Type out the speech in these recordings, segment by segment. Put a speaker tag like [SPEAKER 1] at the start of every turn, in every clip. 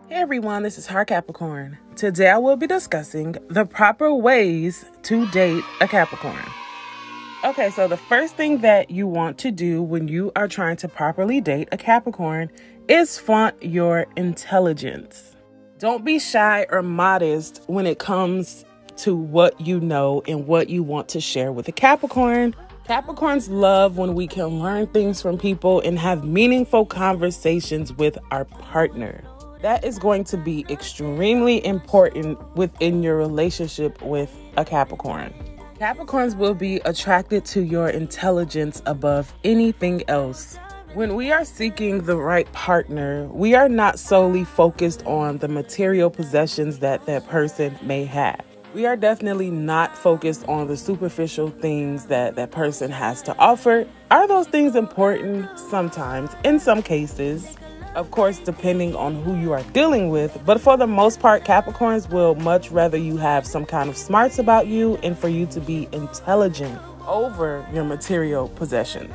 [SPEAKER 1] Hey everyone, this is Capricorn. Today I will be discussing the proper ways to date a Capricorn. Okay, so the first thing that you want to do when you are trying to properly date a Capricorn is flaunt your intelligence. Don't be shy or modest when it comes to what you know and what you want to share with a Capricorn. Capricorns love when we can learn things from people and have meaningful conversations with our partner. That is going to be extremely important within your relationship with a Capricorn. Capricorns will be attracted to your intelligence above anything else. When we are seeking the right partner, we are not solely focused on the material possessions that person may have. We are definitely not focused on the superficial things that person has to offer. Are those things important? Sometimes, in some cases. Of course, depending on who you are dealing with. But for the most part, Capricorns will much rather you have some kind of smarts about you and for you to be intelligent over your material possessions.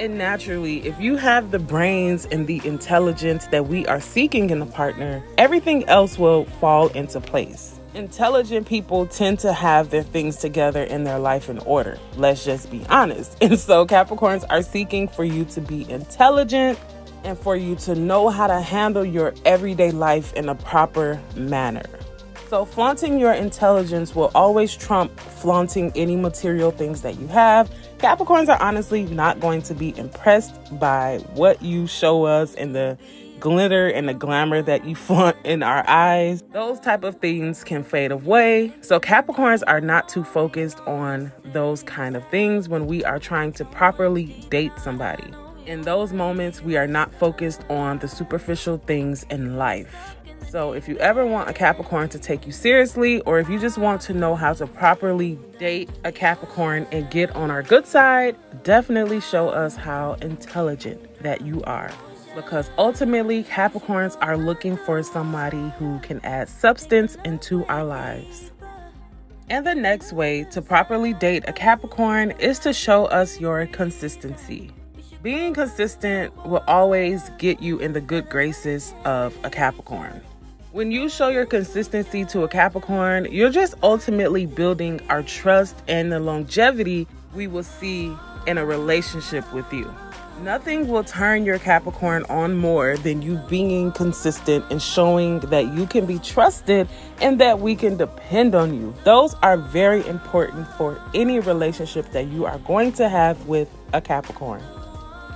[SPEAKER 1] And naturally, if you have the brains and the intelligence that we are seeking in a partner, everything else will fall into place. Intelligent people tend to have their things together in their life in order. Let's just be honest. And so Capricorns are seeking for you to be intelligent, and for you to know how to handle your everyday life in a proper manner. So flaunting your intelligence will always trump flaunting any material things that you have. Capricorns are honestly not going to be impressed by what you show us and the glitter and the glamour that you flaunt in our eyes. Those type of things can fade away. So Capricorns are not too focused on those kind of things when we are trying to properly date somebody. In those moments, we are not focused on the superficial things in life. So if you ever want a Capricorn to take you seriously, or if you just want to know how to properly date a Capricorn and get on our good side, definitely show us how intelligent that you are. Because ultimately, Capricorns are looking for somebody who can add substance into our lives. And the next way to properly date a Capricorn is to show us your consistency. Being consistent will always get you in the good graces of a Capricorn. When you show your consistency to a Capricorn, you're just ultimately building our trust and the longevity we will see in a relationship with you. Nothing will turn your Capricorn on more than you being consistent and showing that you can be trusted and that we can depend on you. Those are very important for any relationship that you are going to have with a Capricorn.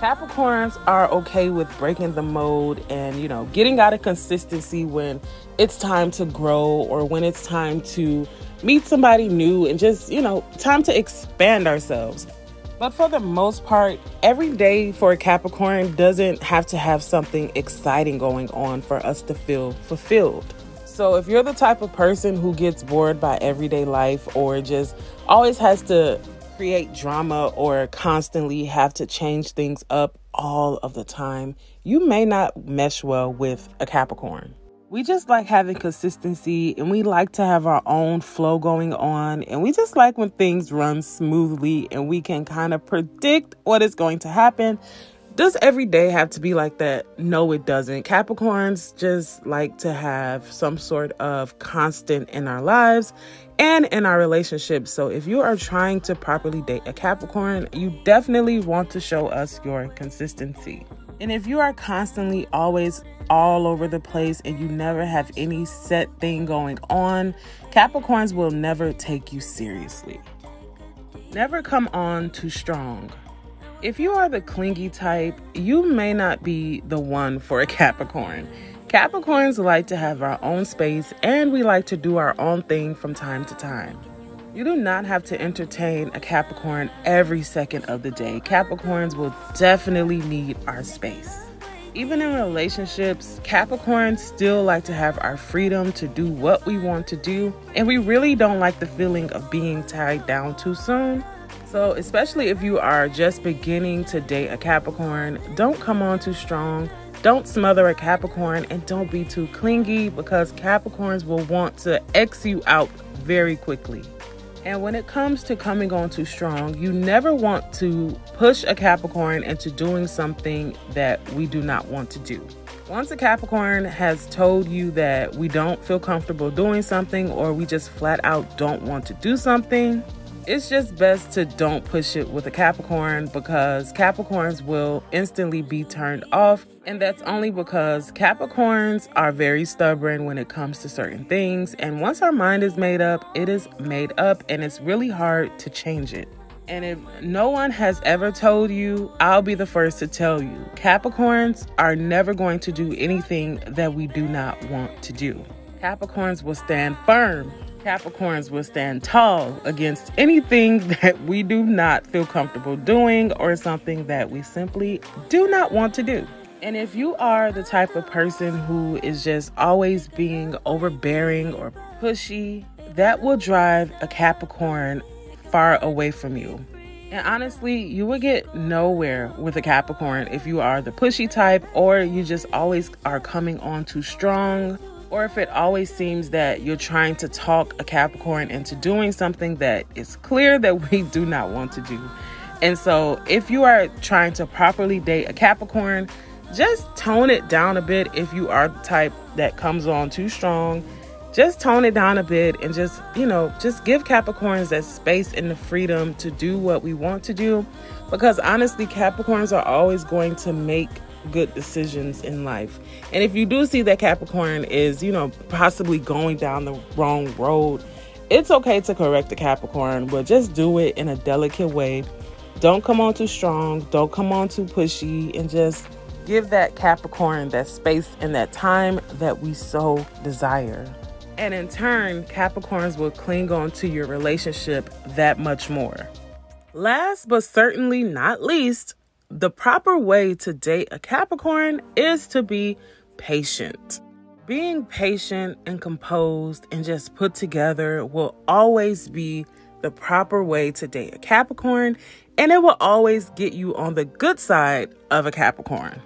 [SPEAKER 1] Capricorns are okay with breaking the mold and, getting out of consistency when it's time to grow or when it's time to meet somebody new and just, time to expand ourselves. But for the most part, every day for a Capricorn doesn't have to have something exciting going on for us to feel fulfilled. So if you're the type of person who gets bored by everyday life or just always has to create drama or constantly have to change things up all of the time, you may not mesh well with a Capricorn. We just like having consistency and we like to have our own flow going on, and we just like when things run smoothly and we can kind of predict what is going to happen. Does every day have to be like that? No, it doesn't. Capricorns just like to have some sort of constant in our lives and in our relationships. So if you are trying to properly date a Capricorn, you definitely want to show us your consistency. And if you are constantly always all over the place and you never have any set thing going on, Capricorns will never take you seriously. Never come on too strong. If you are the clingy type, you may not be the one for a Capricorn. Capricorns like to have our own space and we like to do our own thing from time to time. You do not have to entertain a Capricorn every second of the day. Capricorns will definitely need our space. Even in relationships, Capricorns still like to have our freedom to do what we want to do, and we really don't like the feeling of being tied down too soon. So especially if you are just beginning to date a Capricorn, don't come on too strong. Don't smother a Capricorn and don't be too clingy, because Capricorns will want to X you out very quickly. And when it comes to coming on too strong, you never want to push a Capricorn into doing something that we do not want to do. Once a Capricorn has told you that we don't feel comfortable doing something, or we just flat out don't want to do something, it's just best to don't push it with a Capricorn, because Capricorns will instantly be turned off. And that's only because Capricorns are very stubborn when it comes to certain things. And once our mind is made up, it is made up, and it's really hard to change it. And if no one has ever told you, I'll be the first to tell you, Capricorns are never going to do anything that we do not want to do. Capricorns will stand firm. Capricorns will stand tall against anything that we do not feel comfortable doing, or something that we simply do not want to do. And if you are the type of person who is just always being overbearing or pushy, that will drive a Capricorn far away from you. And honestly, you will get nowhere with a Capricorn if you are the pushy type, or you just always are coming on too strong, or if it always seems that you're trying to talk a Capricorn into doing something that is clear that we do not want to do. And so if you are trying to properly date a Capricorn, just tone it down a bit. If you are the type that comes on too strong, just tone it down a bit, and just give Capricorns that space and the freedom to do what we want to do. Because honestly, Capricorns are always going to make good decisions in life. And if you do see that Capricorn is, possibly going down the wrong road, it's okay to correct the Capricorn, but just do it in a delicate way. Don't come on too strong. Don't come on too pushy, and just give that Capricorn that space and that time that we so desire. And in turn, Capricorns will cling on to your relationship that much more. Last but certainly not least, the proper way to date a Capricorn is to be patient. Being patient and composed and just put together will always be the proper way to date a Capricorn, and it will always get you on the good side of a Capricorn.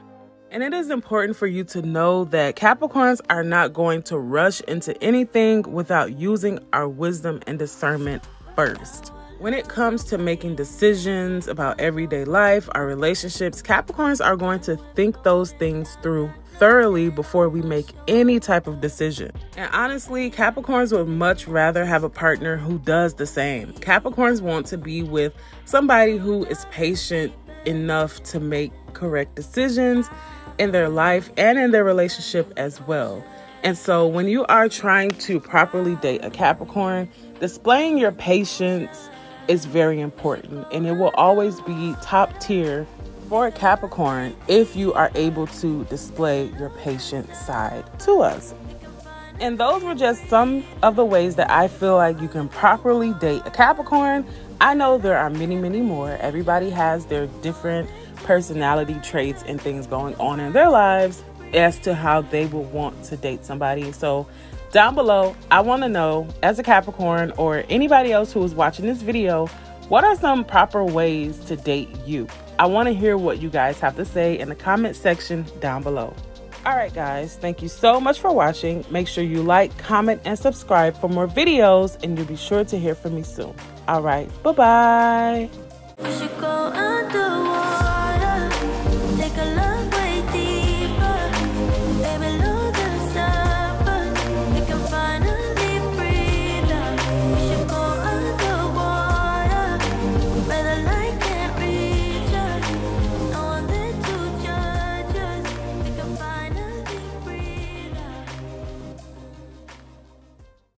[SPEAKER 1] And it is important for you to know that Capricorns are not going to rush into anything without using our wisdom and discernment first. When it comes to making decisions about everyday life, our relationships, Capricorns are going to think those things through thoroughly before we make any type of decision. And honestly, Capricorns would much rather have a partner who does the same. Capricorns want to be with somebody who is patient enough to make correct decisions in their life and in their relationship as well. And so when you are trying to properly date a Capricorn, displaying your patience is very important, and it will always be top tier for a Capricorn if you are able to display your patient side to us. And those were just some of the ways that I feel like you can properly date a Capricorn. I know there are many, many more. Everybody has their different personality traits and things going on in their lives as to how they will want to date somebody. So down below, I want to know, as a Capricorn or anybody else who is watching this video, what are some proper ways to date you? I want to hear what you guys have to say in the comment section down below. All right, guys, thank you so much for watching. Make sure you like, comment, and subscribe for more videos, and you'll be sure to hear from me soon. All right, bye-bye.